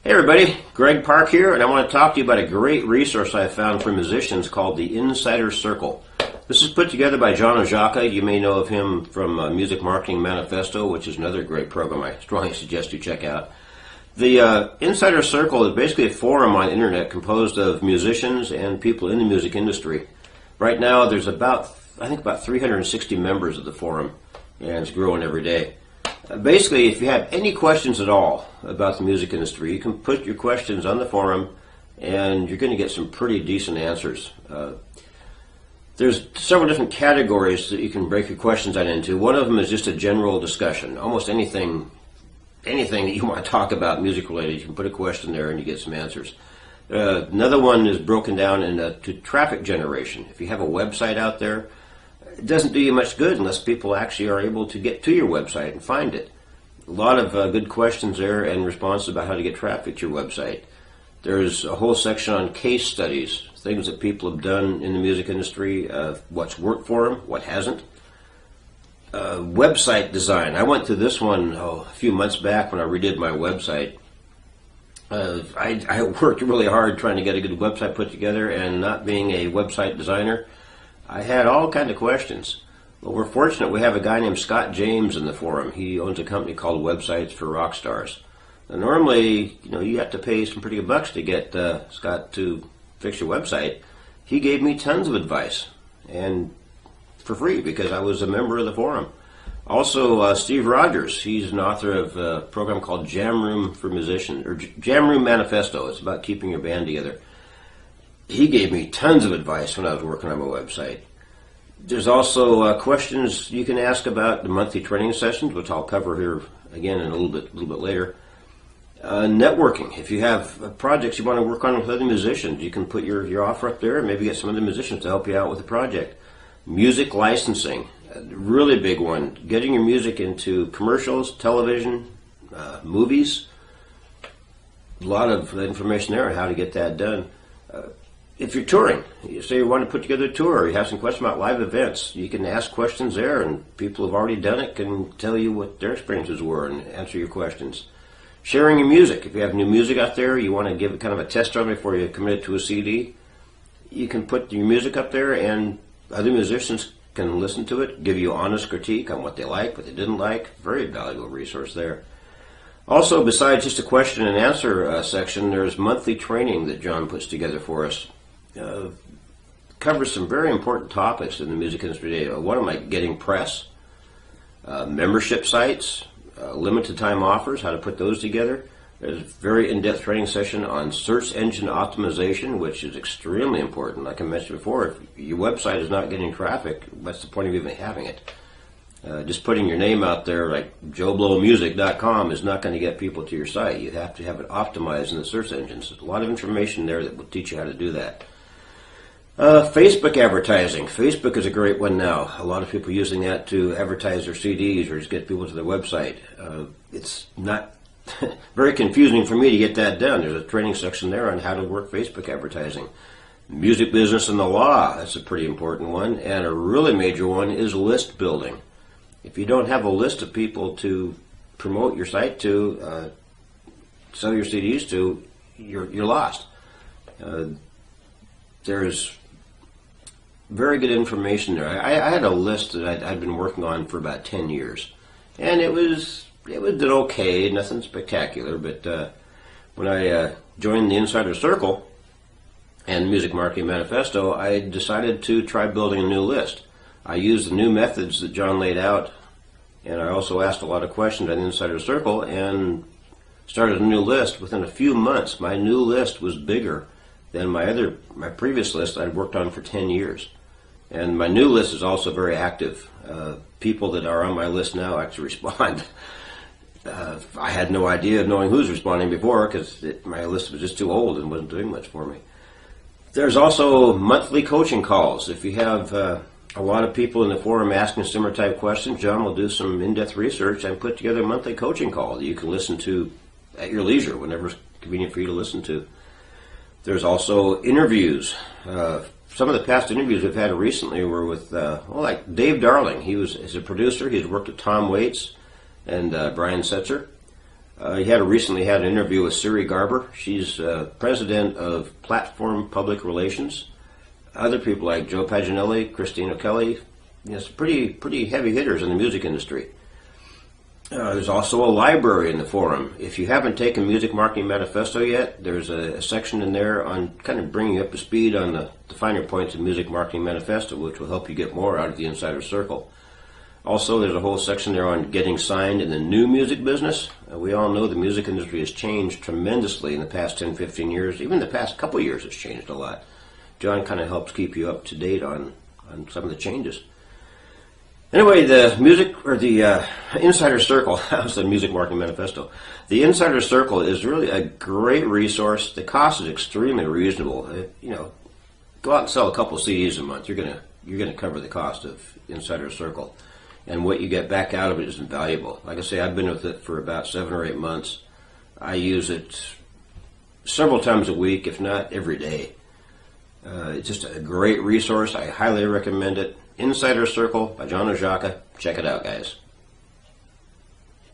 Hey everybody, Greg Parke here, and I want to talk to you about a great resource I found for musicians called the Insider Circle. This is put together by John Ojaka. You may know of him from Music Marketing Manifesto, which is another great program I strongly suggest you check out. The Insider Circle is basically a forum on the internet composed of musicians and people in the music industry. Right now there's about 360 members of the forum, and it's growing every day. Basically, if you have any questions at all about the music industry, you can put your questions on the forum and you're going to get some pretty decent answers. There's several different categories that you can break your questions out into. One of them is just a general discussion. Almost anything that you want to talk about music related, you can put a question there and you get some answers. Another one is broken down into traffic generation. If you have a website out there, it doesn't do you much good unless people actually are able to get to your website and find it. A lot of good questions there and responses about how to get traffic to your website. There's a whole section on case studies, things that people have done in the music industry, what's worked for them, what hasn't. Website design. I went through this one a few months back when I redid my website. I worked really hard trying to get a good website put together, and not being a website designer, I had all kinds of questions. Well, we're fortunate we have a guy named Scott James in the forum. He owns a company called Websites for Rockstars. Now, normally, you have to pay some pretty good bucks to get Scott to fix your website. He gave me tons of advice, and for free because I was a member of the forum. Also, Steve Rogers, he's an author of a program called Jam Room for Musicians, or Jam Room Manifesto. It's about keeping your band together. He gave me tons of advice when I was working on my website. There's also questions you can ask about the monthly training sessions, which I'll cover here again in a little bit later. Networking. If you have projects you want to work on with other musicians, you can put your offer up there and maybe get some other musicians to help you out with the project. Music licensing, a really big one. Getting your music into commercials, television, movies. A lot of information there on how to get that done. If you're touring, you say you want to put together a tour, or you have some questions about live events, you can ask questions there, and people who've already done it can tell you what their experiences were and answer your questions. Sharing your music. If you have new music out there, you want to give it kind of a test run before you commit it to a CD, you can put your music up there and other musicians can listen to it, give you honest critique on what they liked, what they didn't like. Very valuable resource there. Also, besides just a question and answer section, there's monthly training that John puts together for us. Covers some very important topics in the music industry today. One of them, like getting press, membership sites, limited time offers, how to put those together. There's a very in-depth training session on search engine optimization, which is extremely important. Like I mentioned before, if your website is not getting traffic, what's the point of even having it? Just putting your name out there like joeblowmusic.com is not going to get people to your site. You have to have it optimized in the search engines. There's a lot of information there that will teach you how to do that. Facebook advertising. Facebook is a great one now. A lot of people using that to advertise their CDs or just get people to their website. It's not very confusing for me to get that done. There's a training section there on how to work Facebook advertising. Music business and the law, that's a pretty important one. And a really major one is list building. If you don't have a list of people to promote your site to, sell your CDs to, you're lost. There's very good information there. I had a list that I'd been working on for about 10 years, and it did okay, nothing spectacular. But when I joined the Insider Circle and Music Marketing Manifesto, I decided to try building a new list. I used the new methods that John laid out, and I also asked a lot of questions on the Insider Circle and started a new list. Within a few months, my new list was bigger than my previous list I'd worked on for 10 years. And my new list is also very active. People that are on my list now actually respond. I had no idea of knowing who's responding before because my list was just too old and wasn't doing much for me. There's also monthly coaching calls. If you have a lot of people in the forum asking similar type questions, John will do some in-depth research and put together a monthly coaching call that you can listen to at your leisure, whenever it's convenient for you to listen to. There's also interviews. Some of the past interviews we've had recently were with, like Dave Darling. He's a producer. He's worked with Tom Waits and Brian Setzer. He recently had an interview with Siri Garber. She's president of Platform Public Relations. Other people like Joe Paginelli, Christina Kelly, some pretty heavy hitters in the music industry. There's also a library in the forum. If you haven't taken Music Marketing Manifesto yet, there's a section in there on kind of bringing you up to speed on the finer points of Music Marketing Manifesto, which will help you get more out of the insider circle. Also, there's a whole section there on getting signed in the new music business. We all know the music industry has changed tremendously in the past 10, 15 years. Even the past couple years it's changed a lot. John kind of helps keep you up to date on some of the changes. Anyway, the Insider Circle, that was the Music Marketing Manifesto. The Insider Circle is really a great resource. The cost is extremely reasonable. Go out and sell a couple CDs a month. You're gonna cover the cost of Insider Circle. And what you get back out of it is invaluable. Like I say, I've been with it for about 7 or 8 months. I use it several times a week, if not every day. It's just a great resource. I highly recommend it. Insider Circle by John Oszaka. Check it out, guys.